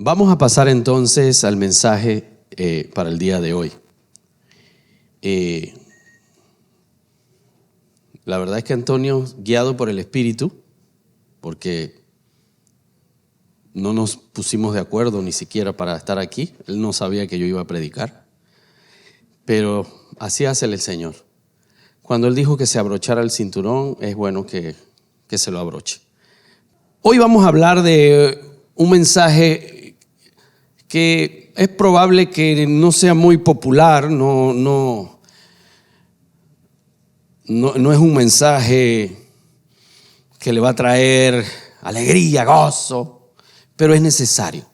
Vamos a pasar entonces al mensaje para el día de hoy. La verdad es que Antonio, guiado por el Espíritu, porque no nos pusimos de acuerdo ni siquiera para estar aquí, él no sabía que yo iba a predicar, pero así hace el Señor. Cuando él dijo que se abrochara el cinturón, es bueno que se lo abroche. Hoy vamos a hablar de un mensaje que es probable que no sea muy popular, no es un mensaje que le va a traer alegría, gozo, pero es necesario,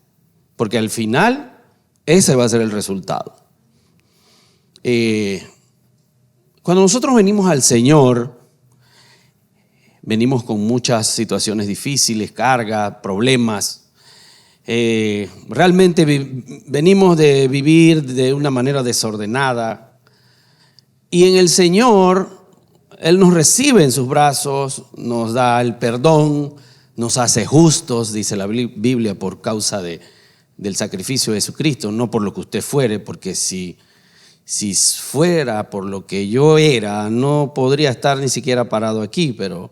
porque al final ese va a ser el resultado. Cuando nosotros venimos al Señor, venimos con muchas situaciones difíciles, cargas, problemas. Realmente venimos de vivir de una manera desordenada, y en el Señor Él nos recibe en sus brazos, nos da el perdón, nos hace justos, dice la Biblia, por causa del sacrificio de Jesucristo, no por lo que usted fuere, porque si fuera por lo que yo era, no podría estar ni siquiera parado aquí, pero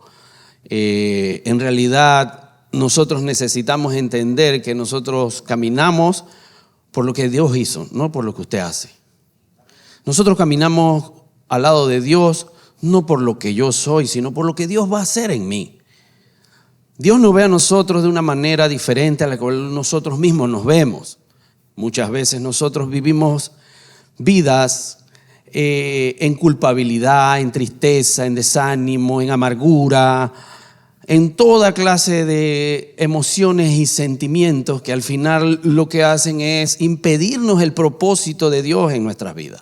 en realidad nosotros necesitamos entender que nosotros caminamos por lo que Dios hizo, no por lo que usted hace. Nosotros caminamos al lado de Dios no por lo que yo soy, sino por lo que Dios va a hacer en mí. Dios nos ve a nosotros de una manera diferente a la que nosotros mismos nos vemos. Muchas veces nosotros vivimos vidas en culpabilidad, en tristeza, en desánimo, en amargura, en toda clase de emociones y sentimientos que al final lo que hacen es impedirnos el propósito de Dios en nuestras vidas.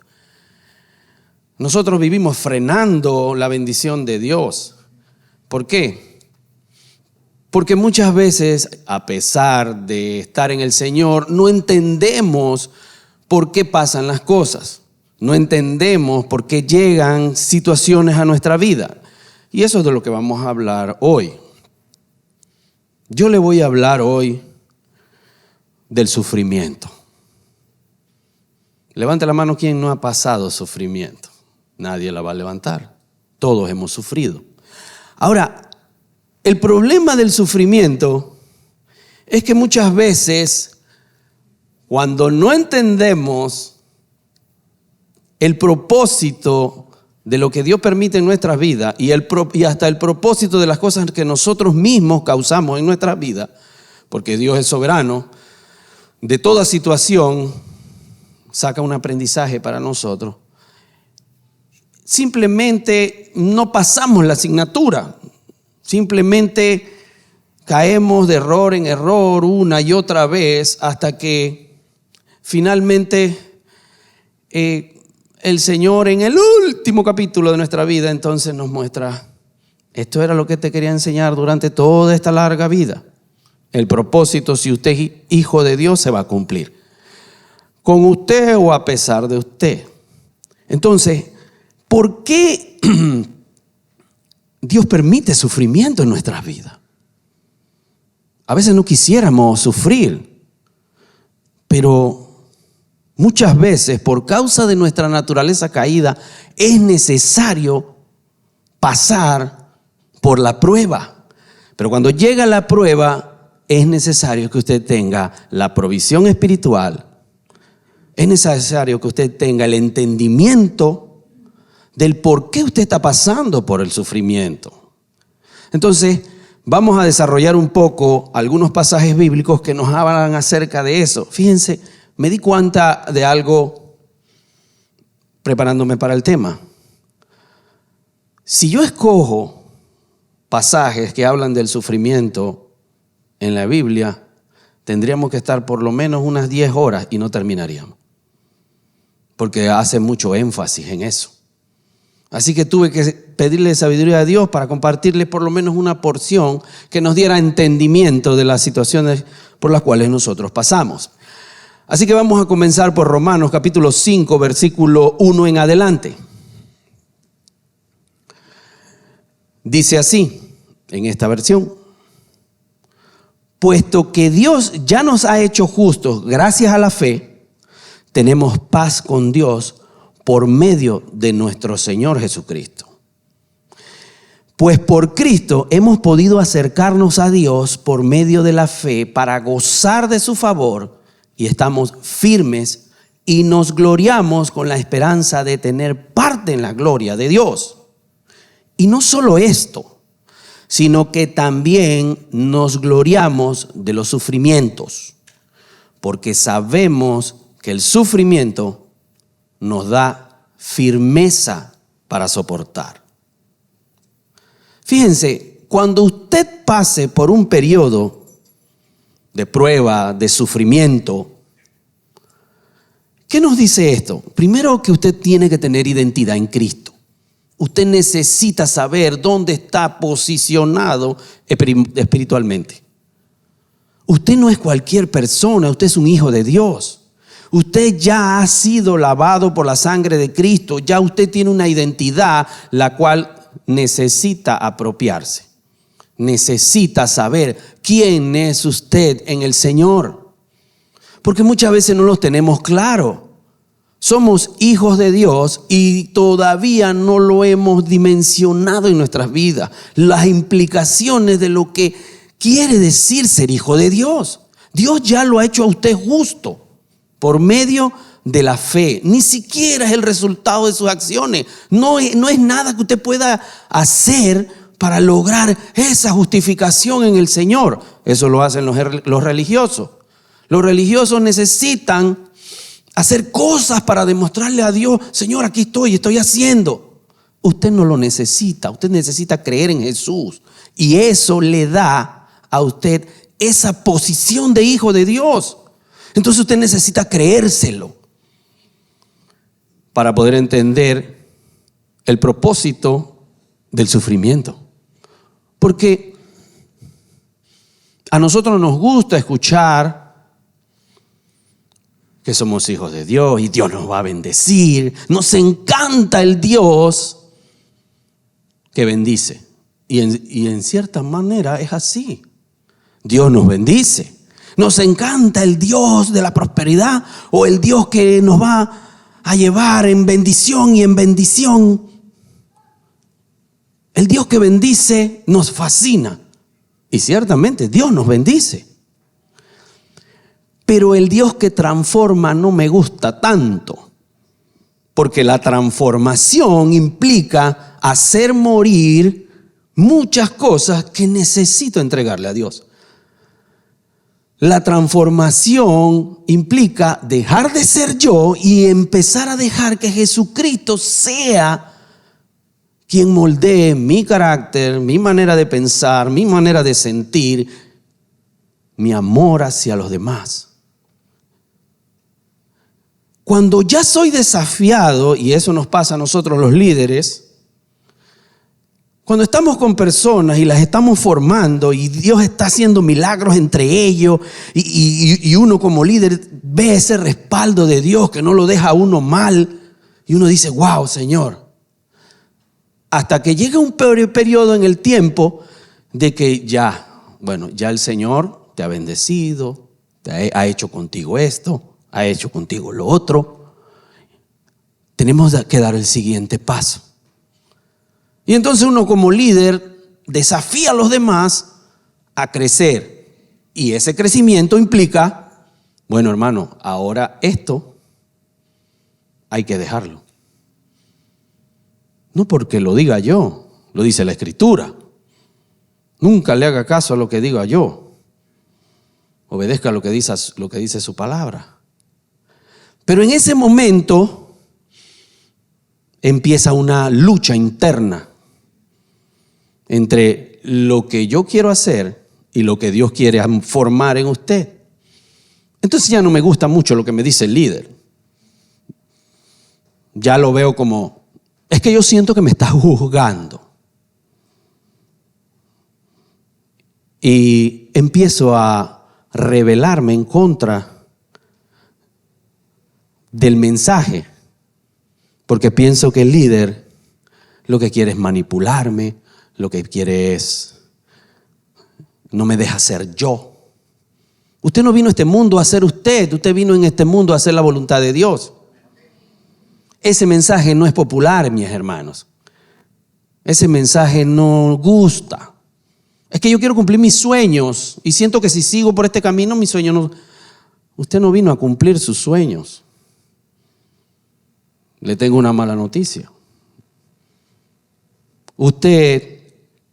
Nosotros vivimos frenando la bendición de Dios. ¿Por qué? Porque muchas veces, a pesar de estar en el Señor, no entendemos por qué pasan las cosas. No entendemos por qué llegan situaciones a nuestra vida. Y eso es de lo que vamos a hablar hoy. Yo le voy a hablar hoy del sufrimiento. Levante la mano quien no ha pasado sufrimiento. Nadie la va a levantar. Todos hemos sufrido. Ahora, el problema del sufrimiento es que muchas veces, cuando no entendemos el propósito de lo que Dios permite en nuestras vidas y hasta el propósito de las cosas que nosotros mismos causamos en nuestras vidas, porque Dios es soberano, de toda situación saca un aprendizaje para nosotros. Simplemente no pasamos la asignatura, simplemente caemos de error en error una y otra vez hasta que finalmente el Señor en el último capítulo de nuestra vida entonces nos muestra: esto era lo que te quería enseñar durante toda esta larga vida. El propósito, si usted es hijo de Dios, se va a cumplir, con usted o a pesar de usted. Entonces, ¿por qué Dios permite sufrimiento en nuestras vidas? A veces no quisiéramos sufrir, pero muchas veces, por causa de nuestra naturaleza caída, es necesario pasar por la prueba. Pero cuando llega la prueba, es necesario que usted tenga la provisión espiritual. Es necesario que usted tenga el entendimiento del por qué usted está pasando por el sufrimiento. Entonces, vamos a desarrollar un poco algunos pasajes bíblicos que nos hablan acerca de eso. Fíjense, me di cuenta de algo preparándome para el tema. Si yo escojo pasajes que hablan del sufrimiento en la Biblia, tendríamos que estar por lo menos unas 10 horas y no terminaríamos, porque hace mucho énfasis en eso. Así que tuve que pedirle sabiduría a Dios para compartirle por lo menos una porción que nos diera entendimiento de las situaciones por las cuales nosotros pasamos. Así que vamos a comenzar por Romanos capítulo 5, versículo 1 en adelante. Dice así, en esta versión: puesto que Dios ya nos ha hecho justos gracias a la fe, tenemos paz con Dios por medio de nuestro Señor Jesucristo. Pues por Cristo hemos podido acercarnos a Dios por medio de la fe para gozar de su favor, y estamos firmes y nos gloriamos con la esperanza de tener parte en la gloria de Dios. Y no solo esto, sino que también nos gloriamos de los sufrimientos, porque sabemos que el sufrimiento nos da firmeza para soportar. Fíjense, cuando usted pase por un periodo de prueba, de sufrimiento, ¿qué nos dice esto? Primero, que usted tiene que tener identidad en Cristo. Usted necesita saber dónde está posicionado espiritualmente. Usted no es cualquier persona, usted es un hijo de Dios. Usted ya ha sido lavado por la sangre de Cristo, ya usted tiene una identidad la cual necesita apropiarse. Necesita saber quién es usted en el Señor. Porque muchas veces no lo tenemos claro. Somos hijos de Dios y todavía no lo hemos dimensionado en nuestras vidas. Las implicaciones de lo que quiere decir ser hijo de Dios. Dios ya lo ha hecho a usted justo por medio de la fe. Ni siquiera es el resultado de sus acciones. No es nada que usted pueda hacer para lograr esa justificación en el Señor. Eso lo hacen los religiosos. Los religiosos necesitan hacer cosas para demostrarle a Dios: Señor, aquí estoy haciendo. Usted no lo necesita. Usted necesita creer en Jesús. Y eso le da a usted esa posición de hijo de Dios. Entonces usted necesita creérselo para poder entender el propósito del sufrimiento. Porque a nosotros nos gusta escuchar que somos hijos de Dios y Dios nos va a bendecir. Nos encanta el Dios que bendice. Y en cierta manera es así. Dios nos bendice. Nos encanta el Dios de la prosperidad, o el Dios que nos va a llevar en bendición y en bendición. El Dios que bendice nos fascina. Y ciertamente Dios nos bendice. Pero el Dios que transforma no me gusta tanto. Porque la transformación implica hacer morir muchas cosas que necesito entregarle a Dios. La transformación implica dejar de ser yo y empezar a dejar que Jesucristo sea quien moldee mi carácter, mi manera de pensar, mi manera de sentir, mi amor hacia los demás. Cuando ya soy desafiado, y eso nos pasa a nosotros los líderes, cuando estamos con personas y las estamos formando y Dios está haciendo milagros entre ellos y uno como líder ve ese respaldo de Dios que no lo deja a uno mal, y uno dice: wow, Señor. Hasta que llega un periodo en el tiempo de que ya el Señor te ha bendecido, ha hecho contigo esto, ha hecho contigo lo otro. Tenemos que dar el siguiente paso. Y entonces uno como líder desafía a los demás a crecer. Y ese crecimiento implica: bueno, hermano, ahora esto hay que dejarlo. No porque lo diga yo, lo dice la Escritura. Nunca le haga caso a lo que diga yo. Obedezca lo que dice su palabra. Pero en ese momento empieza una lucha interna entre lo que yo quiero hacer y lo que Dios quiere formar en usted. Entonces ya no me gusta mucho lo que me dice el líder. Ya lo veo como: es que yo siento que me está juzgando. Y empiezo a rebelarme en contra del mensaje, porque pienso que el líder lo que quiere es manipularme, lo que quiere es, no me deja ser yo. Usted no vino a este mundo a ser usted vino en este mundo a hacer la voluntad de Dios. Ese mensaje no es popular, mis hermanos. Ese mensaje no gusta. Es que yo quiero cumplir mis sueños y siento que si sigo por este camino, mis sueños no. Usted no vino a cumplir sus sueños. Le tengo una mala noticia. Usted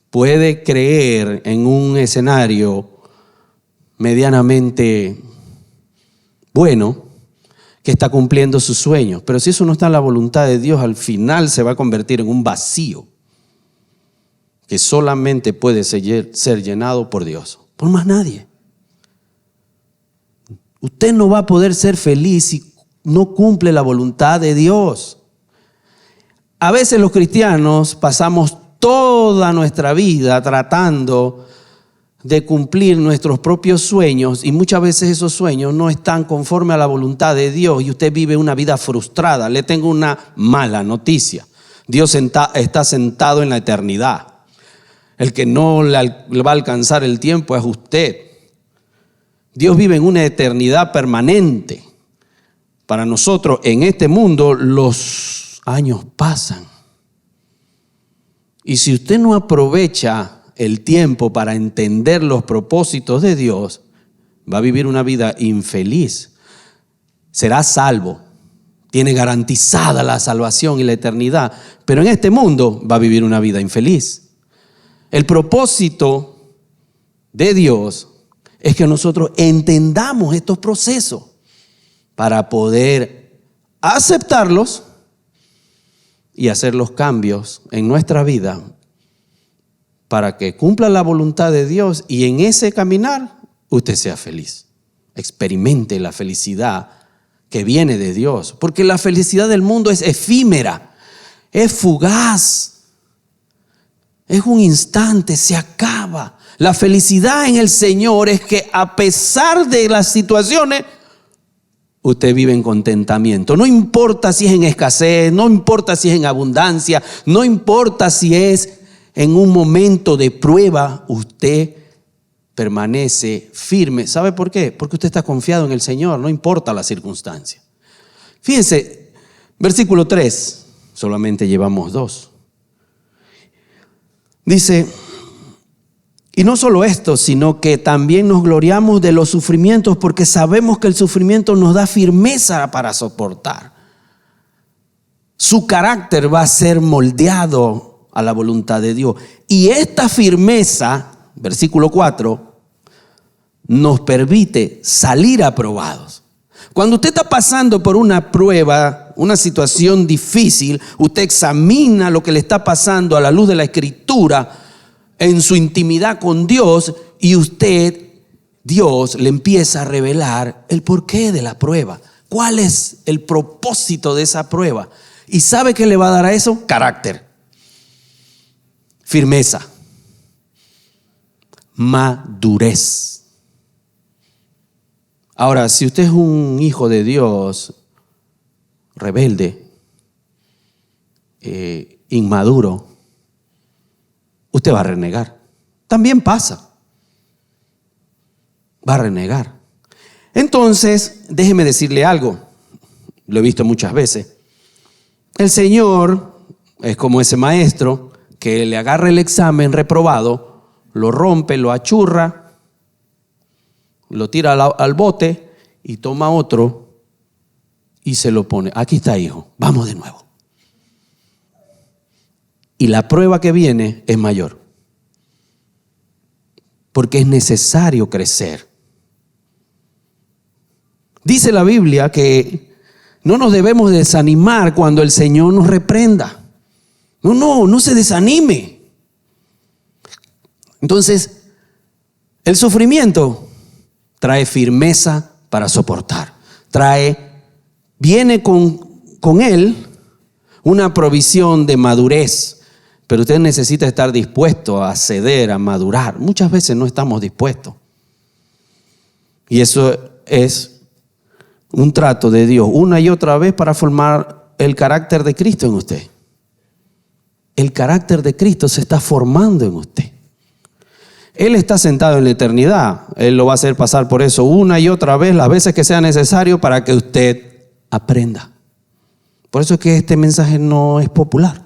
puede creer en un escenario medianamente bueno que está cumpliendo sus sueños, pero si eso no está en la voluntad de Dios, al final se va a convertir en un vacío que solamente puede ser llenado por Dios, por más nadie. Usted no va a poder ser feliz si no cumple la voluntad de Dios. A veces los cristianos pasamos toda nuestra vida tratando de cumplir nuestros propios sueños y muchas veces esos sueños no están conforme a la voluntad de Dios y usted vive una vida frustrada. Le tengo una mala noticia. Dios está sentado en la eternidad. El que no le va a alcanzar el tiempo es usted. Dios vive en una eternidad permanente. Para nosotros en este mundo los años pasan. Y si usted no aprovecha el tiempo para entender los propósitos de Dios, va a vivir una vida infeliz. Será salvo. Tiene garantizada la salvación y la eternidad. Pero en este mundo va a vivir una vida infeliz. El propósito de Dios es que nosotros entendamos estos procesos para poder aceptarlos y hacer los cambios en nuestra vida para que cumpla la voluntad de Dios y en ese caminar usted sea feliz. Experimente la felicidad que viene de Dios, porque la felicidad del mundo es efímera, es fugaz. Es un instante, se acaba. La felicidad en el Señor es que a pesar de las situaciones, usted vive en contentamiento. No importa si es en escasez, no importa si es en abundancia, no importa si es en un momento de prueba, usted permanece firme. ¿Sabe por qué? Porque usted está confiado en el Señor, no importa la circunstancia. Fíjense, versículo 3, solamente llevamos 2. Dice, y no solo esto, sino que también nos gloriamos de los sufrimientos porque sabemos que el sufrimiento nos da firmeza para soportar. Su carácter va a ser moldeado a la voluntad de Dios. Y esta firmeza, versículo 4, nos permite salir aprobados. Cuando usted está pasando por una prueba, una situación difícil, usted examina lo que le está pasando a la luz de la Escritura en su intimidad con Dios y Dios le empieza a revelar el porqué de la prueba. ¿Cuál es el propósito de esa prueba? ¿Y sabe qué le va a dar a eso? Carácter, firmeza, madurez. Ahora, si usted es un hijo de Dios rebelde, inmaduro, usted va a renegar. También pasa. Va a renegar. Entonces, déjeme decirle algo. Lo he visto muchas veces. El Señor es como ese maestro que le agarra el examen reprobado, lo rompe, lo achurra, lo tira al bote y toma otro y se lo pone. Aquí está, hijo, vamos de nuevo. Y la prueba que viene es mayor. Porque es necesario crecer. Dice la Biblia que no nos debemos desanimar cuando el Señor nos reprenda. No se desanime. Entonces, el sufrimiento trae firmeza para soportar. Viene con él una provisión de madurez. Pero usted necesita estar dispuesto a ceder, a madurar. Muchas veces no estamos dispuestos. Y eso es un trato de Dios una y otra vez para formar el carácter de Cristo en usted. El carácter de Cristo se está formando en usted. Él está sentado en la eternidad. Él lo va a hacer pasar por eso una y otra vez, las veces que sea necesario, para que usted aprenda. Por eso es que este mensaje no es popular.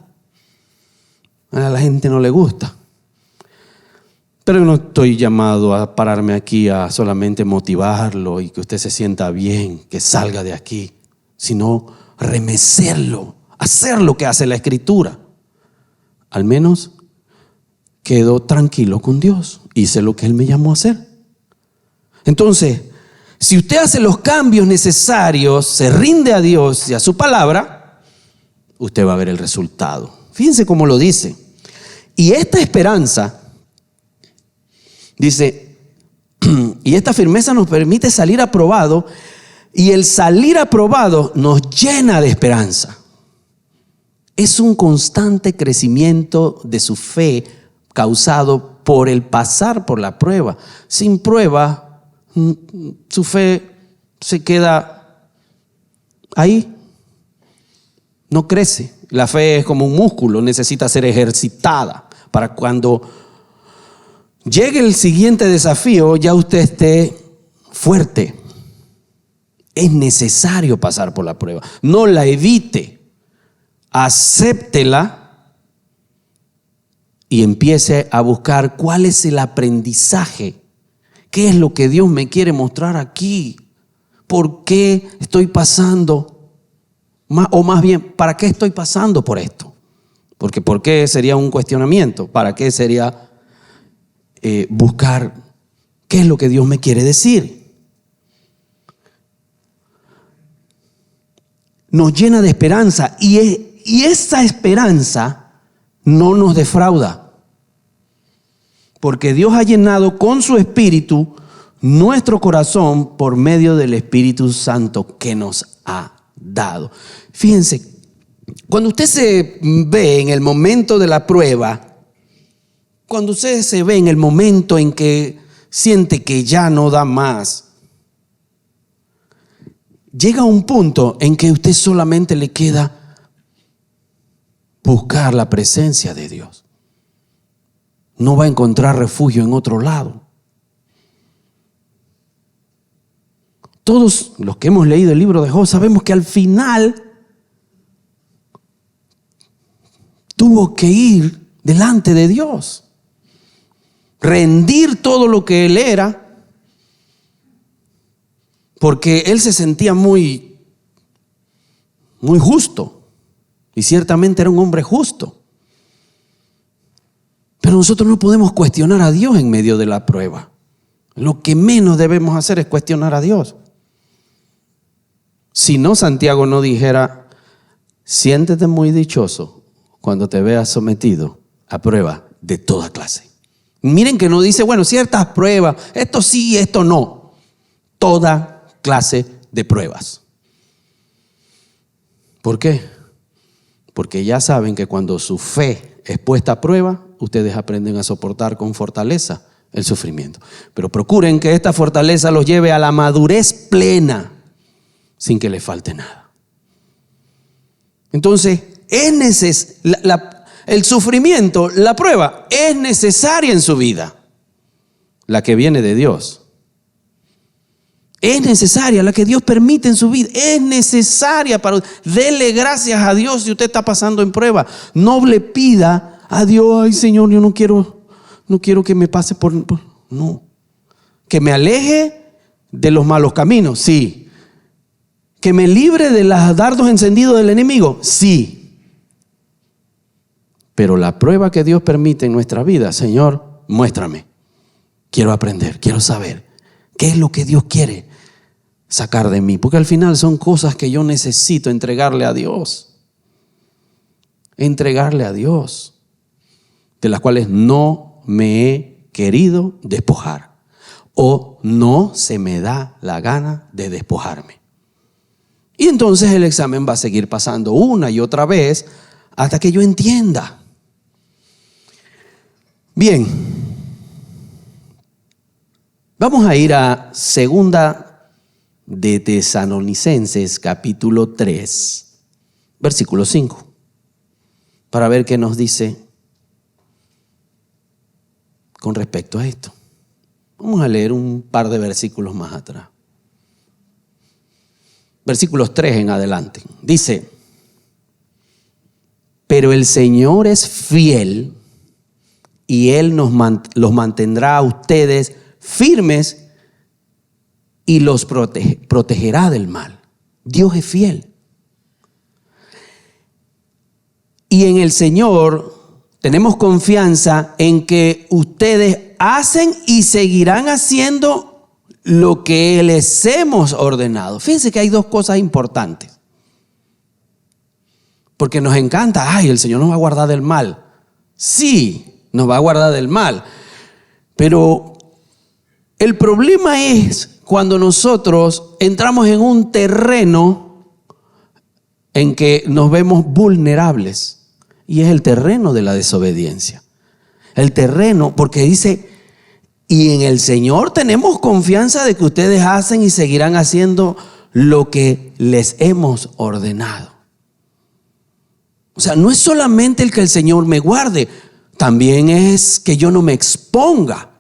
A la gente no le gusta. Pero no estoy llamado a pararme aquí a solamente motivarlo y que usted se sienta bien, que salga de aquí, sino remecerlo, hacer lo que hace la Escritura. Al menos quedo tranquilo con Dios, hice lo que Él me llamó a hacer. Entonces, si usted hace los cambios necesarios, se rinde a Dios y a su palabra, usted va a ver el resultado. Fíjense cómo lo dice. Y esta esperanza, dice, y esta firmeza nos permite salir aprobado, y el salir aprobado nos llena de esperanza. Es un constante crecimiento de su fe causado por el pasar por la prueba. Sin prueba, su fe se queda ahí, no crece. La fe es como un músculo, necesita ser ejercitada para cuando llegue el siguiente desafío, ya usted esté fuerte. Es necesario pasar por la prueba. No la evite. Acéptela y empiece a buscar cuál es el aprendizaje. ¿Qué es lo que Dios me quiere mostrar aquí? ¿Por qué estoy pasando? O más bien, ¿para qué estoy pasando por esto? Porque ¿por qué sería un cuestionamiento? ¿Para qué sería buscar qué es lo que Dios me quiere decir? Nos llena de esperanza y esa esperanza no nos defrauda, porque Dios ha llenado con su Espíritu nuestro corazón por medio del Espíritu Santo que nos ha dado. Fíjense, cuando usted se ve en el momento de la prueba, cuando usted se ve en el momento en que siente que ya no da más, llega un punto en que usted solamente le queda buscar la presencia de Dios. No va a encontrar refugio en otro lado. Todos los que hemos leído el libro de Job sabemos que al final tuvo que ir delante de Dios, rendir todo lo que él era, porque él se sentía muy justo. Y ciertamente era un hombre justo. Pero nosotros no podemos cuestionar a Dios en medio de la prueba. Lo que menos debemos hacer es cuestionar a Dios. Si no, Santiago no dijera, siéntete muy dichoso cuando te veas sometido a prueba de toda clase. Miren que no dice, bueno, ciertas pruebas, esto sí, esto no. Toda clase de pruebas. ¿Por qué? Porque ya saben que cuando su fe es puesta a prueba, ustedes aprenden a soportar con fortaleza el sufrimiento. Pero procuren que esta fortaleza los lleve a la madurez plena, sin que les falte nada. Entonces, el sufrimiento, la prueba, es necesaria en su vida, la que viene de Dios. Es necesaria, la que Dios permite en su vida, es necesaria para dele gracias a Dios si usted está pasando en prueba. No le pida a Dios, ay Señor, yo no quiero que me pase por no. Que me aleje de los malos caminos, sí. Que me libre de los dardos encendidos del enemigo, sí. Pero la prueba que Dios permite en nuestra vida, Señor, muéstrame. Quiero aprender, quiero saber qué es lo que Dios quiere sacar de mí, porque al final son cosas que yo necesito entregarle a Dios, de las cuales no me he querido despojar o no se me da la gana de despojarme. Y entonces el examen va a seguir pasando una y otra vez hasta que yo entienda. Bien, vamos a ir a Segunda de Tesalonicenses, capítulo 3, versículo 5, para ver qué nos dice con respecto a esto. Vamos a leer un par de versículos más atrás. Versículos 3 en adelante. Dice: pero el Señor es fiel y Él los mantendrá a ustedes firmes y los protegerá del mal. Dios es fiel. Y en el Señor tenemos confianza en que ustedes hacen y seguirán haciendo lo que les hemos ordenado. Fíjense que hay dos cosas importantes. Porque nos encanta, el Señor nos va a guardar del mal. Sí, nos va a guardar del mal. Pero el problema es cuando nosotros entramos en un terreno en que nos vemos vulnerables. Y es el terreno de la desobediencia. El terreno, porque dice, y en el Señor tenemos confianza de que ustedes hacen y seguirán haciendo lo que les hemos ordenado. O sea, no es solamente el que el Señor me guarde, también es que yo no me exponga.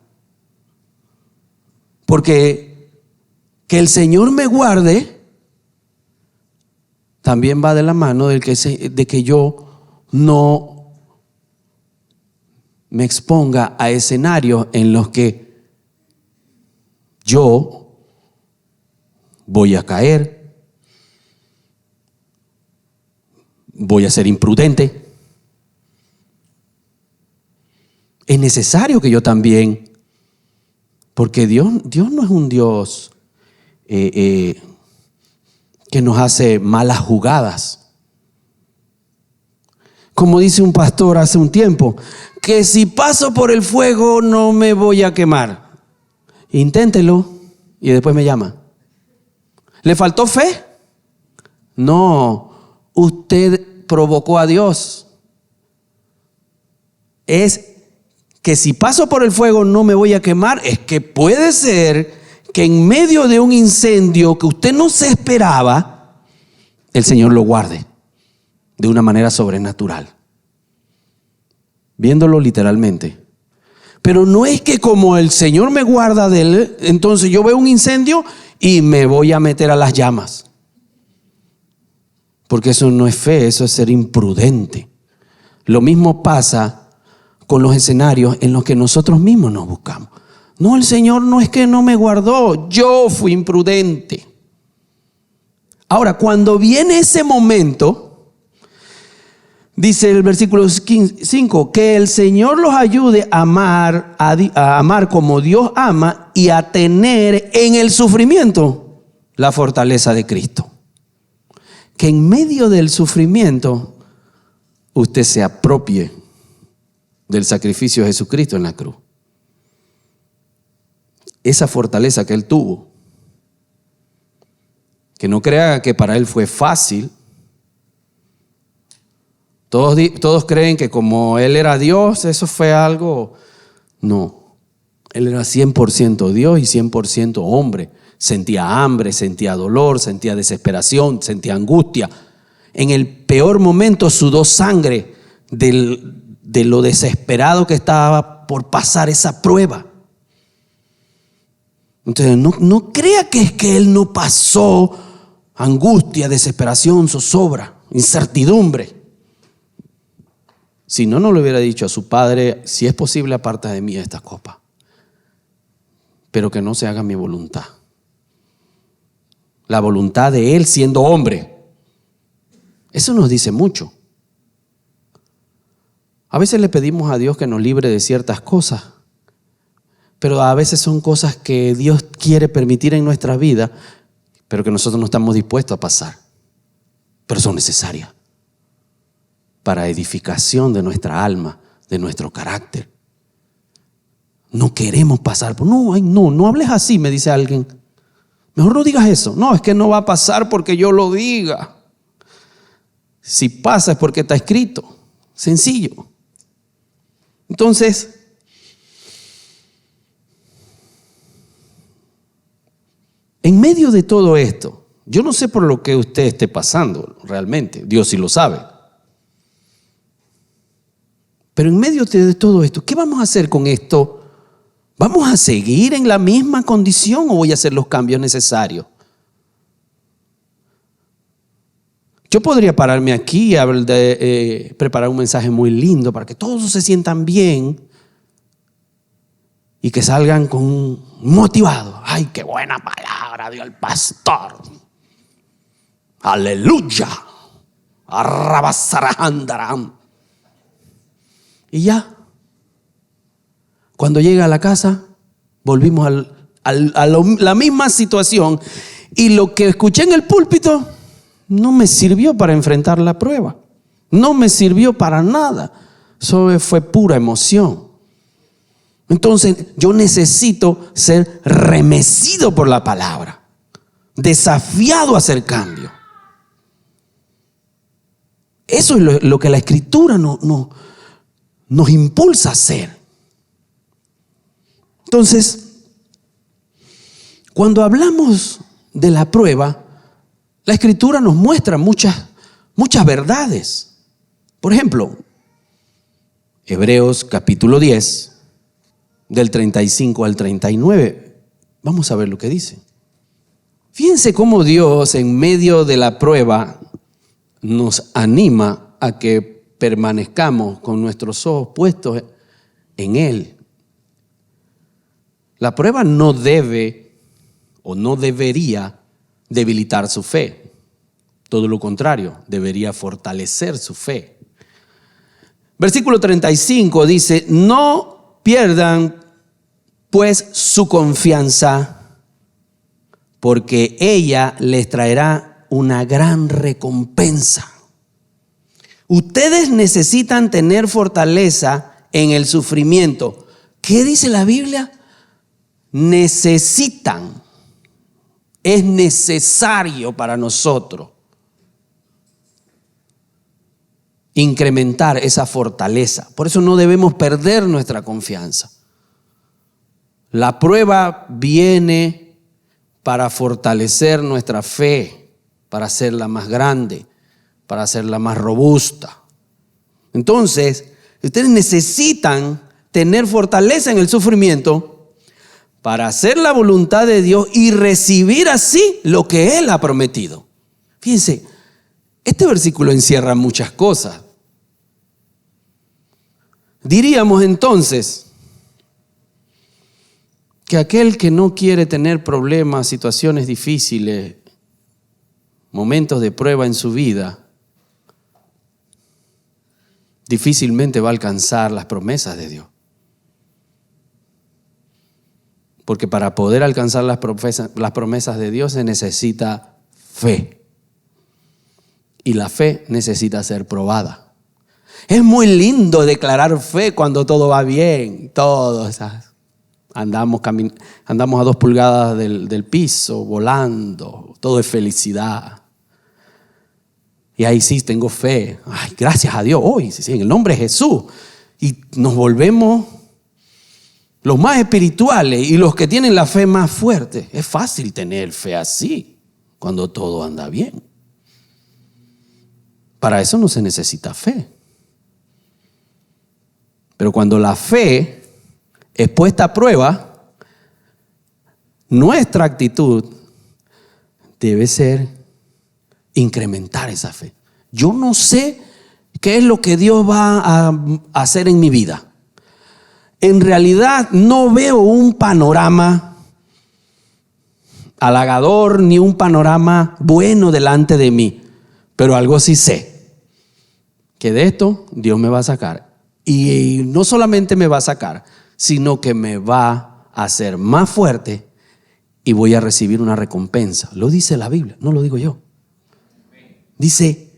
Porque que el Señor me guarde también va de la mano de que yo no me exponga a escenarios en los que yo voy a caer, voy a ser imprudente. Es necesario que yo también, porque Dios no es un Dios que nos hace malas jugadas. Como dice un pastor hace un tiempo, que si paso por el fuego no me voy a quemar. Inténtelo y después me llama. ¿Le faltó fe? No, usted provocó a Dios. Es que si paso por el fuego no me voy a quemar. Es que puede ser que en medio de un incendio que usted no se esperaba, el Señor lo guarde de una manera sobrenatural, viéndolo literalmente. Pero no es que como el Señor me guarda de él, entonces yo veo un incendio y me voy a meter a las llamas. Porque eso no es fe, eso es ser imprudente. Lo mismo pasa con los escenarios en los que nosotros mismos nos buscamos. No, el Señor no es que no me guardó, yo fui imprudente. Ahora, cuando viene ese momento, dice el versículo 5, que el Señor los ayude a amar como Dios ama y a tener en el sufrimiento la fortaleza de Cristo. Que en medio del sufrimiento usted se apropie del sacrificio de Jesucristo en la cruz. Esa fortaleza que Él tuvo. Que no crea que para Él fue fácil. Todos creen que como Él era Dios, eso fue algo. No, Él era 100% Dios y 100% hombre. Sentía hambre, sentía dolor, sentía desesperación, sentía angustia. En el peor momento sudó sangre de lo desesperado que estaba por pasar esa prueba. Entonces no crea que es que Él no pasó angustia, desesperación, zozobra, incertidumbre. Si no, no le hubiera dicho a su padre, si es posible, aparta de mí esta copa, pero que no se haga mi voluntad. La voluntad de Él siendo hombre. Eso nos dice mucho. A veces le pedimos a Dios que nos libre de ciertas cosas, pero a veces son cosas que Dios quiere permitir en nuestra vida, pero que nosotros no estamos dispuestos a pasar, pero son necesarias para edificación de nuestra alma, de nuestro carácter. No queremos pasar por, no hables así, me dice alguien. Mejor no digas eso. No, es que no va a pasar porque yo lo diga. Si pasa es porque está escrito. Sencillo. Entonces, en medio de todo esto, yo no sé por lo que usted esté pasando realmente, Dios sí lo sabe. Pero en medio de todo esto, ¿qué vamos a hacer con esto ¿Vamos a seguir en la misma condición o voy a hacer los cambios necesarios? Yo podría pararme aquí y preparar un mensaje muy lindo para que todos se sientan bien y que salgan motivados. ¡Ay, qué buena palabra dio el pastor! ¡Aleluya! ¡Arrabasarajandaram! Y ya. Cuando llega a la casa, volvimos a la misma situación y lo que escuché en el púlpito no me sirvió para enfrentar la prueba. No me sirvió para nada. Eso fue pura emoción. Entonces yo necesito ser remecido por la palabra, desafiado a hacer cambio. Eso es lo que la Escritura nos impulsa a hacer. Entonces, cuando hablamos de la prueba, la Escritura nos muestra muchas verdades. Por ejemplo, Hebreos capítulo 10, del 35 al 39. Vamos a ver lo que dice. Fíjense cómo Dios en medio de la prueba nos anima a que permanezcamos con nuestros ojos puestos en Él. La prueba no debe o no debería debilitar su fe. Todo lo contrario, debería fortalecer su fe. Versículo 35 dice: no pierdan pues su confianza, porque ella les traerá una gran recompensa. Ustedes necesitan tener fortaleza en el sufrimiento. ¿Qué dice la Biblia? Necesitan. Es necesario para nosotros incrementar esa fortaleza. Por eso no debemos perder nuestra confianza. La prueba viene para fortalecer nuestra fe, para hacerla más grande, para hacerla más robusta. Entonces, ustedes necesitan tener fortaleza en el sufrimiento para hacer la voluntad de Dios y recibir así lo que Él ha prometido. Fíjense, este versículo encierra muchas cosas. Diríamos entonces que aquel que no quiere tener problemas, situaciones difíciles, momentos de prueba en su vida, difícilmente va a alcanzar las promesas de Dios. Porque para poder alcanzar las promesas de Dios se necesita fe. Y la fe necesita ser probada. Es muy lindo declarar fe cuando todo va bien. Andamos a 2 pulgadas del piso, volando. Todo es felicidad. Y ahí sí tengo fe. Ay, gracias a Dios. Hoy, sí, en el nombre de Jesús. Y nos volvemos los más espirituales y los que tienen la fe más fuerte. Es fácil tener fe así cuando todo anda bien. Para eso no se necesita fe. Pero cuando la fe es puesta a prueba, nuestra actitud debe ser incrementar esa fe. Yo no sé qué es lo que Dios va a hacer en mi vida. En realidad no veo un panorama halagador ni un panorama bueno delante de mí. Pero algo sí sé, que de esto Dios me va a sacar. Y no solamente me va a sacar, sino que me va a hacer más fuerte y voy a recibir una recompensa. Lo dice la Biblia, no lo digo yo. Dice: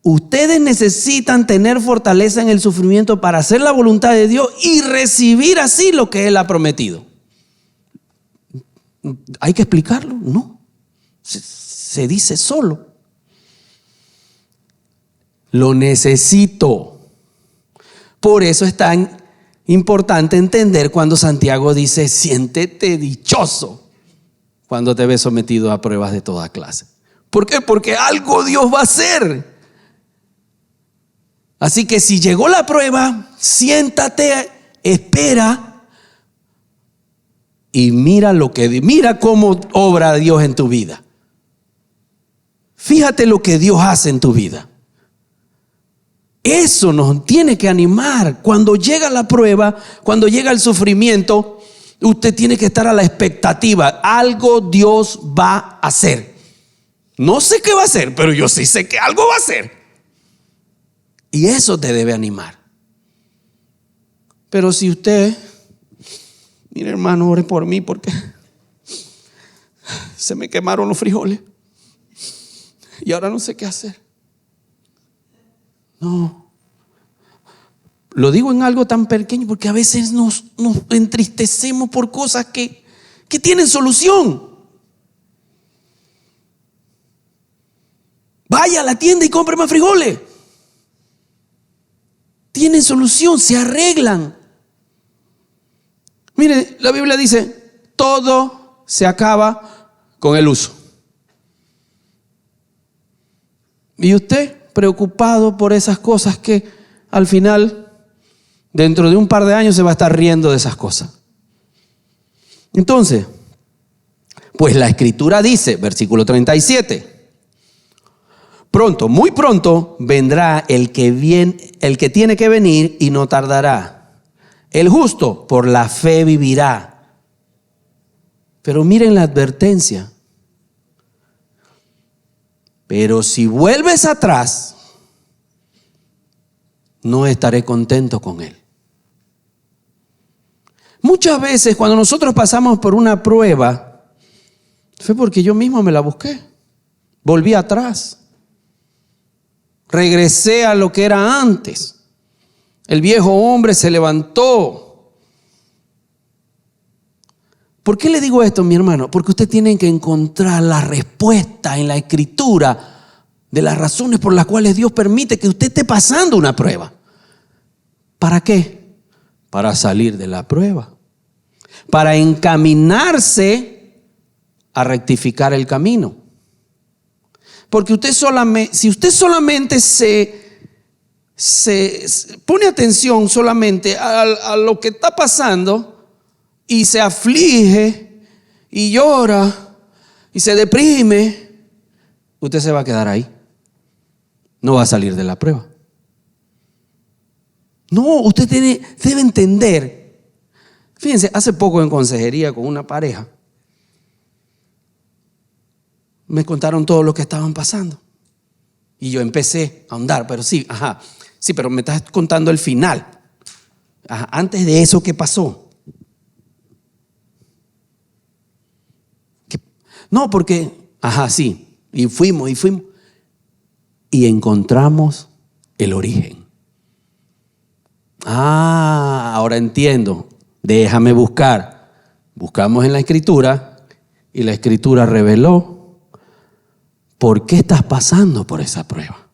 ustedes necesitan tener fortaleza en el sufrimiento para hacer la voluntad de Dios y recibir así lo que Él ha prometido. ¿Hay que explicarlo? No. Se dice solo. Lo necesito. Por eso es tan importante entender cuando Santiago dice: siéntete dichoso cuando te ves sometido a pruebas de toda clase. ¿Por qué? Porque algo Dios va a hacer. Así que si llegó la prueba, siéntate, espera, y mira cómo obra Dios en tu vida. Fíjate lo que Dios hace en tu vida. Eso nos tiene que animar. Cuando llega la prueba, cuando llega el sufrimiento, usted tiene que estar a la expectativa. Algo Dios va a hacer. No sé qué va a hacer, pero yo sí sé que algo va a hacer. Y eso te debe animar. Pero si usted, mire hermano, ore por mí porque se me quemaron los frijoles y ahora no sé qué hacer. No. Lo digo en algo tan pequeño porque a veces nos entristecemos por cosas que tienen solución. Vaya a la tienda y compre más frijoles. Tienen solución, se arreglan. Mire, la Biblia dice, todo se acaba con el uso. Y usted preocupado por esas cosas que al final, dentro de un par de años, se va a estar riendo de esas cosas. Entonces, pues la Escritura dice, versículo 37, pronto, muy pronto vendrá el que tiene que venir y no tardará. El justo por la fe vivirá. Pero miren la advertencia. Pero si vuelves atrás, no estaré contento con él. Muchas veces cuando nosotros pasamos por una prueba, fue porque yo mismo me la busqué. Volví atrás. Regresé a lo que era antes. El viejo hombre se levantó. ¿Por qué le digo esto, mi hermano? Porque usted tiene que encontrar la respuesta en la Escritura de las razones por las cuales Dios permite que usted esté pasando una prueba. ¿Para qué? Para salir de la prueba. Para encaminarse a rectificar el camino. Porque si usted solamente se pone atención solamente a lo que está pasando y se aflige y llora y se deprime, usted se va a quedar ahí. No va a salir de la prueba. No, usted debe entender. Fíjense, hace poco en consejería con una pareja, me contaron todo lo que estaban pasando. Y yo empecé a ahondar, pero sí, pero me estás contando el final. Antes de eso, ¿qué pasó? No, porque, sí, y fuimos. Y encontramos el origen. Ahora entiendo. Déjame buscar. Buscamos en la Escritura y la Escritura reveló por qué estás pasando por esa prueba.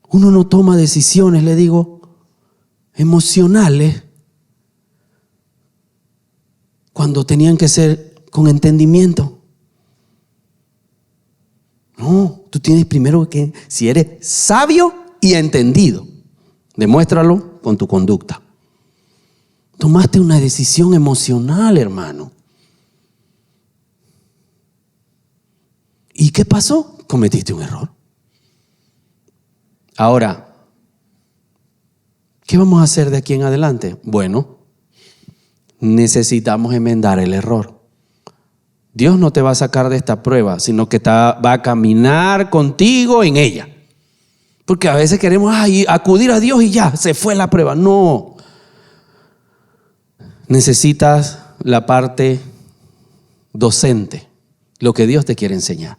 Uno no toma decisiones, le digo, emocionales cuando tenían que ser con entendimiento. No, tú tienes primero que, si eres sabio y entendido, demuéstralo con tu conducta. Tomaste una decisión emocional, hermano. ¿Y qué pasó? Cometiste un error. Ahora, ¿qué vamos a hacer de aquí en adelante? Bueno, necesitamos enmendar el error. Dios no te va a sacar de esta prueba, sino que va a caminar contigo en ella. Porque a veces queremos acudir a Dios y ya, se fue la prueba. No. Necesitas la parte docente, lo que Dios te quiere enseñar.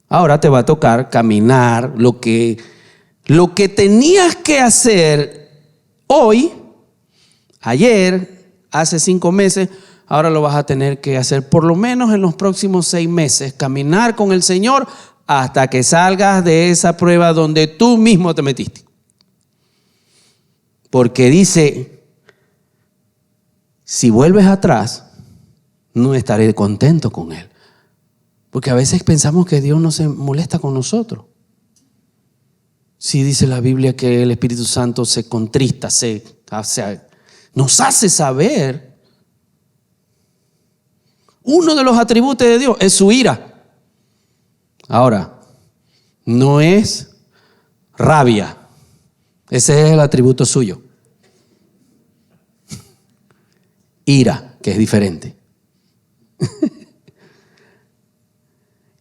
Ahora te va a tocar caminar lo que tenías que hacer hoy, ayer, hace 5 meses, ahora lo vas a tener que hacer por lo menos en los próximos 6 meses. Caminar con el Señor hasta que salgas de esa prueba donde tú mismo te metiste. Porque dice, si vuelves atrás, no estaré contento con Él. Porque a veces pensamos que Dios no se molesta con nosotros. Sí dice la Biblia que el Espíritu Santo se contrista, se nos hace saber. Uno de los atributos de Dios es su ira. Ahora, no es rabia. Ese es el atributo suyo. Ira, que es diferente.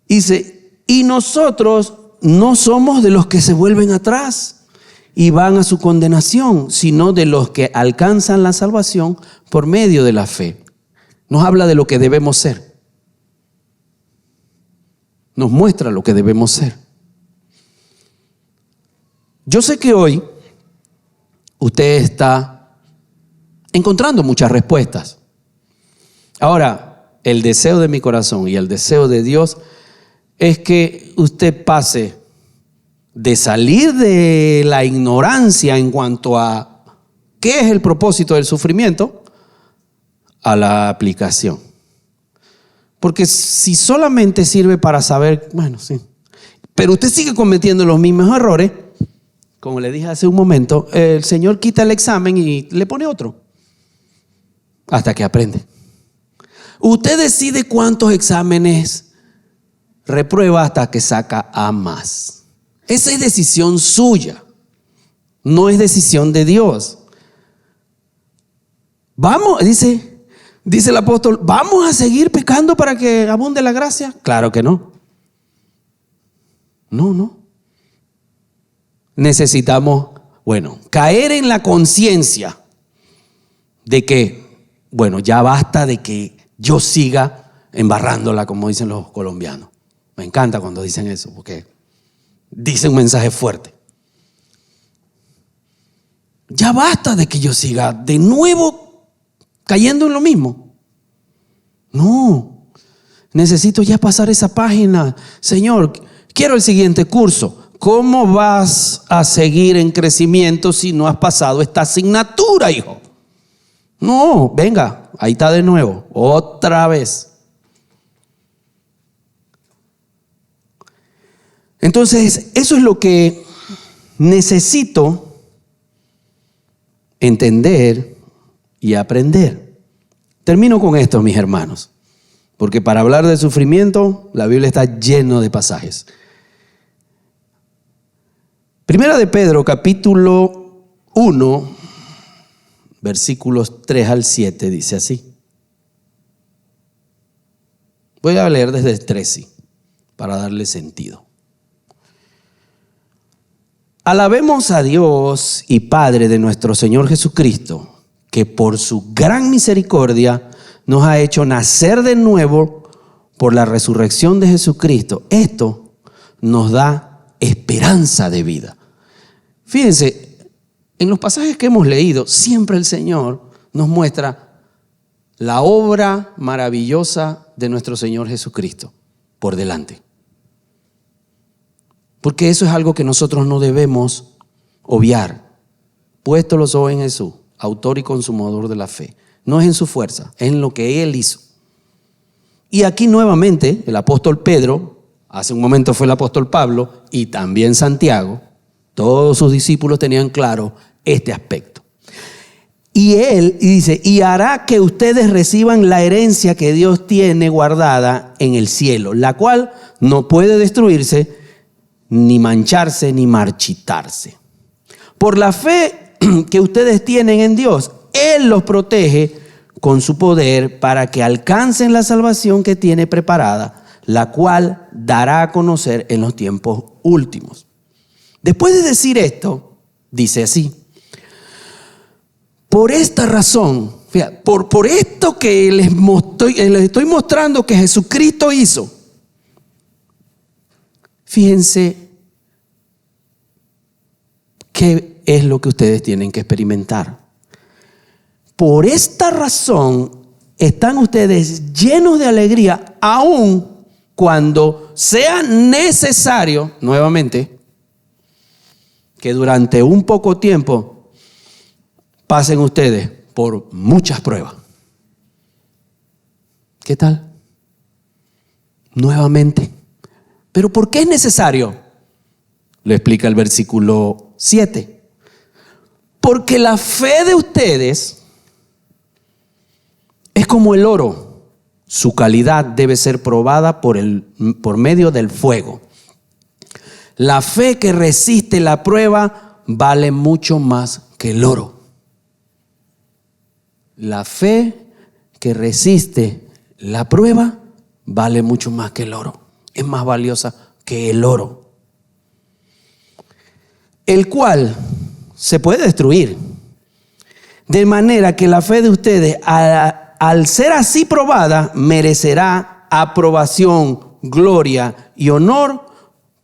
Dice, y nosotros no somos de los que se vuelven atrás y van a su condenación, sino de los que alcanzan la salvación por medio de la fe. Nos habla de lo que debemos ser. Nos muestra lo que debemos ser. Yo sé que hoy usted está encontrando muchas respuestas. Ahora, el deseo de mi corazón y el deseo de Dios es que usted pase de salir de la ignorancia en cuanto a qué es el propósito del sufrimiento a la aplicación. Porque si solamente sirve para saber, bueno, sí, pero usted sigue cometiendo los mismos errores, como le dije hace un momento, el Señor quita el examen y le pone otro hasta que aprende. Usted decide cuántos exámenes reprueba hasta que saca A más. Esa es decisión suya, no es decisión de Dios. Vamos, dice el apóstol, ¿vamos a seguir pecando para que abunde la gracia? Claro que no. No. Necesitamos, caer en la conciencia de que, ya basta de que yo siga embarrándola, como dicen los colombianos. Me encanta cuando dicen eso, porque dicen un mensaje fuerte. Ya basta de que yo siga de nuevo cayendo en lo mismo. No, necesito ya pasar esa página. Señor, quiero el siguiente curso. ¿Cómo vas a seguir en crecimiento si no has pasado esta asignatura, hijo? No, venga, ahí está de nuevo, otra vez. Entonces, eso es lo que necesito entender y aprender. Termino con esto, mis hermanos, porque para hablar de sufrimiento, la Biblia está llena de pasajes. Primera de Pedro, capítulo 1, versículos 3 al 7, dice así. Voy a leer desde el 13 para darle sentido. Alabemos a Dios y Padre de nuestro Señor Jesucristo, que por su gran misericordia nos ha hecho nacer de nuevo por la resurrección de Jesucristo. Esto nos da esperanza de vida. Fíjense, en los pasajes que hemos leído, siempre el Señor nos muestra la obra maravillosa de nuestro Señor Jesucristo por delante. Porque eso es algo que nosotros no debemos obviar. Puesto los ojos en Jesús, autor y consumador de la fe. No es en su fuerza, es en lo que Él hizo. Y aquí nuevamente el apóstol Pedro, hace un momento fue el apóstol Pablo y también Santiago, todos sus discípulos tenían claro este aspecto. Y él dice, y hará que ustedes reciban la herencia que Dios tiene guardada en el cielo, la cual no puede destruirse, ni mancharse, ni marchitarse. Por la fe que ustedes tienen en Dios, Él los protege con su poder para que alcancen la salvación que tiene preparada, la cual dará a conocer en los tiempos últimos. Después de decir esto, dice así: por esta razón, fíjate, por esto que les estoy mostrando que Jesucristo hizo, fíjense qué es lo que ustedes tienen que experimentar. Por esta razón están ustedes llenos de alegría, aun cuando sea necesario, nuevamente, que durante un poco tiempo pasen ustedes por muchas pruebas. ¿Qué tal? Nuevamente. ¿Pero por qué es necesario? Lo explica el versículo 7. Porque la fe de ustedes, Es como el oro. Su calidad debe ser probada por medio del fuego. La fe que resiste la prueba vale mucho más que el oro. La fe que resiste la prueba vale mucho más que el oro. Es más valiosa que el oro, el cual se puede destruir. De manera que la fe de ustedes, al ser así probada, merecerá aprobación, gloria y honor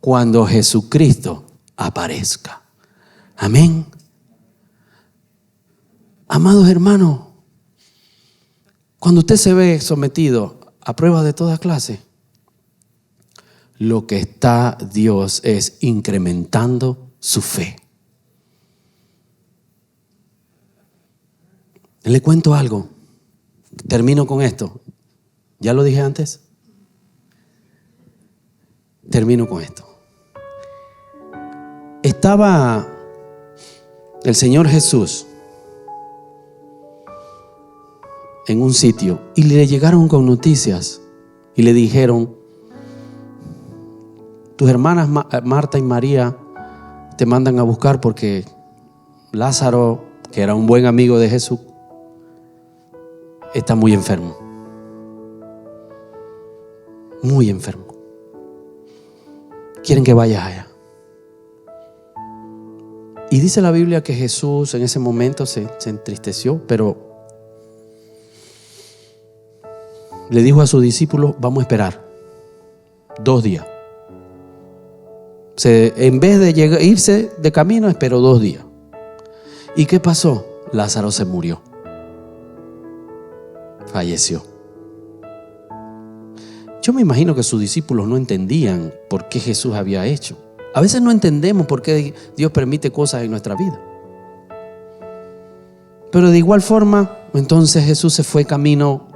cuando Jesucristo aparezca. Amén. Amados hermanos, cuando usted se ve sometido a pruebas de toda clase, lo que está Dios es incrementando su fe. Le cuento algo. Termino con esto. ¿Ya lo dije antes? Termino con esto. Estaba el Señor Jesús en un sitio y le llegaron con noticias y le dijeron: tus hermanas Marta y María te mandan a buscar porque Lázaro, que era un buen amigo de Jesús, está muy enfermo. Muy enfermo. Quieren que vayas allá. Y dice la Biblia que Jesús en ese momento se entristeció, pero le dijo a sus discípulos: vamos a esperar 2 días. En vez de irse de camino, esperó 2 días. ¿Y qué pasó? Lázaro se murió. Falleció. Yo me imagino que sus discípulos no entendían por qué Jesús había hecho. A veces no entendemos por qué Dios permite cosas en nuestra vida. Pero de igual forma, entonces Jesús se fue camino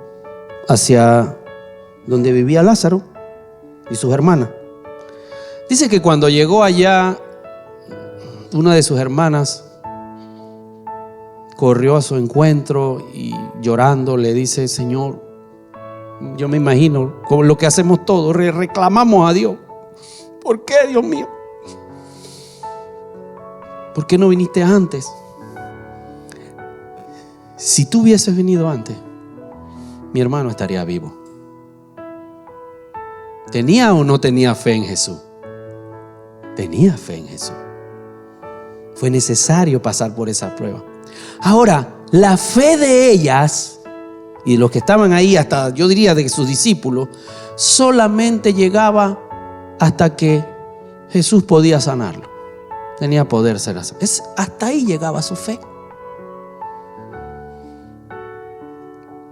hacia donde vivía Lázaro y sus hermanas. Dice que cuando llegó allá, una de sus hermanas corrió a su encuentro y llorando le dice: Señor, yo me imagino como lo que hacemos todos, reclamamos a Dios. ¿Por qué, Dios mío? ¿Por qué no viniste antes? Si tú hubieses venido antes, mi hermano estaría vivo. ¿Tenía o no tenía fe en Jesús? Tenía fe en Jesús. Fue necesario pasar por esa prueba. Ahora, la fe de ellas y de los que estaban ahí, hasta yo diría de sus discípulos, solamente llegaba hasta que Jesús podía sanarlo. Tenía poder ser así. Hasta ahí llegaba su fe.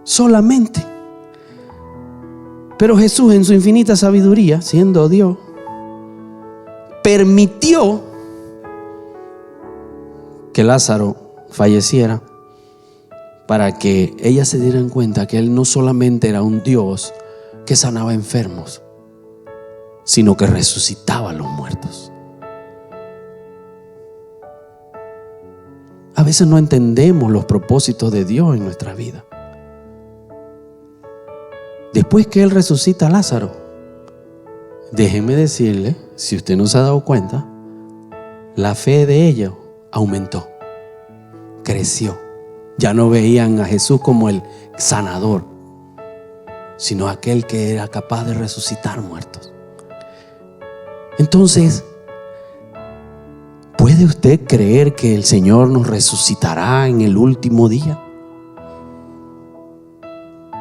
Solamente. Pero Jesús, en su infinita sabiduría, siendo Dios, permitió que Lázaro falleciera para que ellas se dieran cuenta que Él no solamente era un Dios que sanaba enfermos, sino que resucitaba a los muertos. A veces no entendemos los propósitos de Dios en nuestra vida. Después que Él resucita a Lázaro, déjeme decirle, si usted no se ha dado cuenta, la fe de ellos aumentó, creció. Ya no veían a Jesús como el sanador, sino aquel que era capaz de resucitar muertos. Entonces, ¿puede usted creer que el Señor nos resucitará en el último día?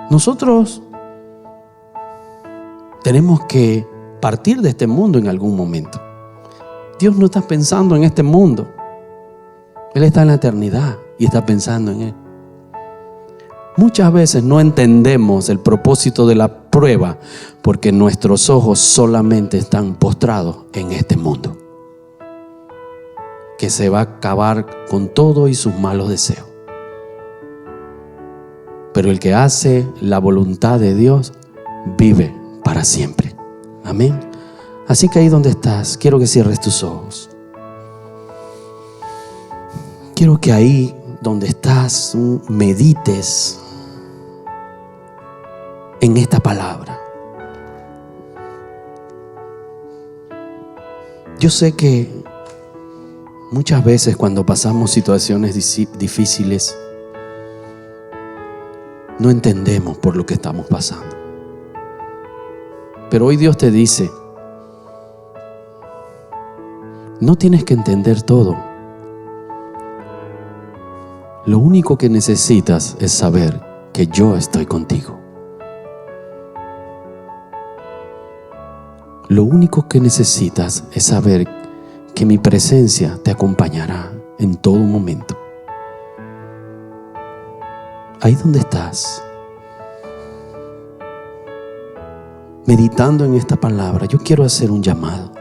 Nosotros tenemos que partir de este mundo en algún momento. Dios no está pensando en este mundo. Él está en la eternidad y está pensando en Él. Muchas veces no entendemos el propósito de la prueba porque nuestros ojos solamente están postrados en este mundo, que se va a acabar con todo y sus malos deseos. Pero el que hace la voluntad de Dios vive para siempre. Amén. Así que ahí donde estás, quiero que cierres tus ojos. Quiero que ahí donde estás medites en esta palabra. Yo sé que muchas veces cuando pasamos situaciones difíciles no entendemos por lo que estamos pasando. Pero hoy Dios te dice, no tienes que entender todo. Lo único que necesitas es saber que yo estoy contigo. Lo único que necesitas es saber que mi presencia te acompañará en todo momento. Ahí donde estás, meditando en esta palabra, yo quiero hacer un llamado.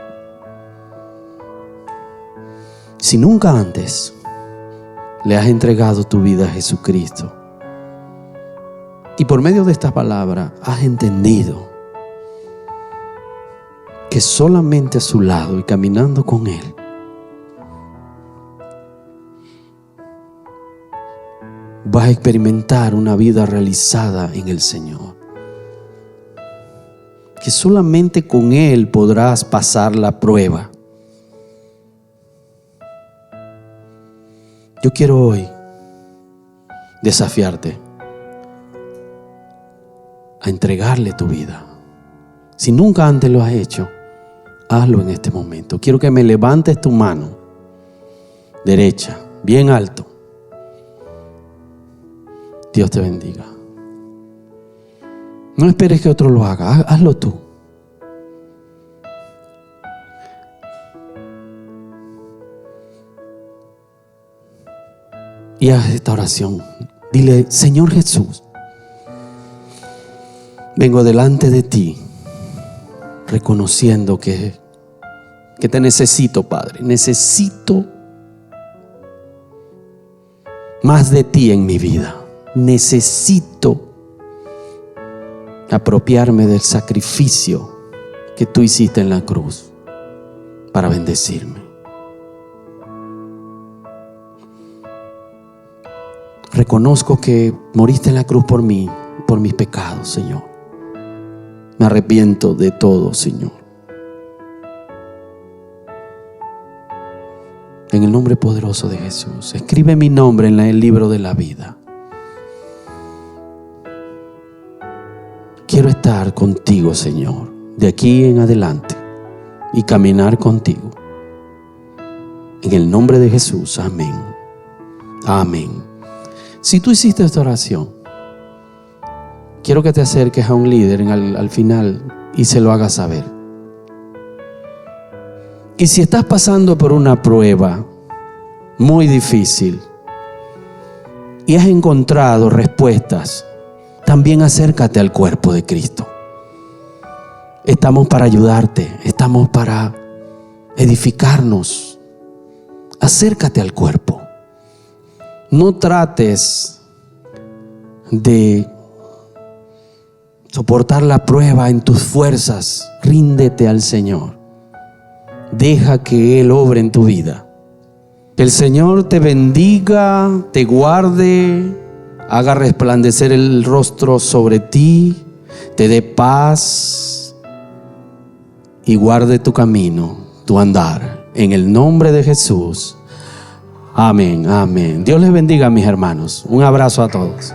Si nunca antes le has entregado tu vida a Jesucristo y por medio de esta palabra has entendido que solamente a su lado y caminando con Él vas a experimentar una vida realizada en el Señor, que solamente con Él podrás pasar la prueba. Yo quiero hoy desafiarte a entregarle tu vida. Si nunca antes lo has hecho, hazlo en este momento. Quiero que me levantes tu mano derecha, bien alto. Dios te bendiga. No esperes que otro lo haga, hazlo tú. Y haz esta oración. Dile: Señor Jesús, vengo delante de ti reconociendo que te necesito, Padre. Necesito más de ti en mi vida. Necesito apropiarme del sacrificio que tú hiciste en la cruz para bendecirme. Reconozco que moriste en la cruz por mí, por mis pecados, Señor. Me arrepiento de todo, Señor. En el nombre poderoso de Jesús, escribe mi nombre en el libro de la vida. Quiero estar contigo, Señor, de aquí en adelante y caminar contigo. En el nombre de Jesús, amén. Amén. Si tú hiciste esta oración, quiero que te acerques a un líder al final y se lo hagas saber. Y si estás pasando por una prueba muy difícil y has encontrado respuestas, también acércate al cuerpo de Cristo. Estamos para ayudarte, estamos para edificarnos. Acércate al cuerpo. No trates de soportar la prueba en tus fuerzas. Ríndete al Señor. Deja que Él obre en tu vida. Que el Señor te bendiga, te guarde, haga resplandecer el rostro sobre ti, te dé paz y guarde tu camino, tu andar. En el nombre de Jesús. Amén, amén. Dios les bendiga, mis hermanos. Un abrazo a todos.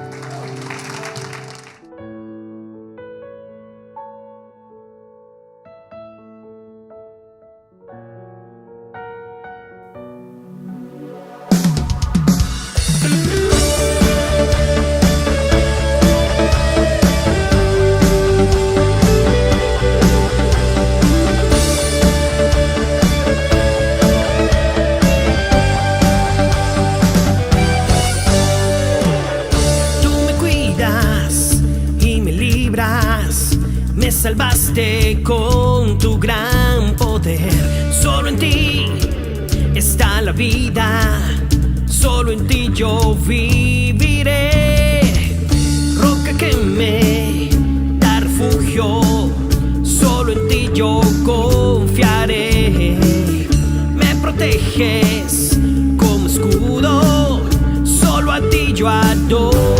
Me salvaste con tu gran poder. Solo en ti está la vida. Solo en ti yo viviré. Roca que me da refugio. Solo en ti yo confiaré. Me proteges como escudo. Solo a ti yo adoro.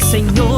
Señor.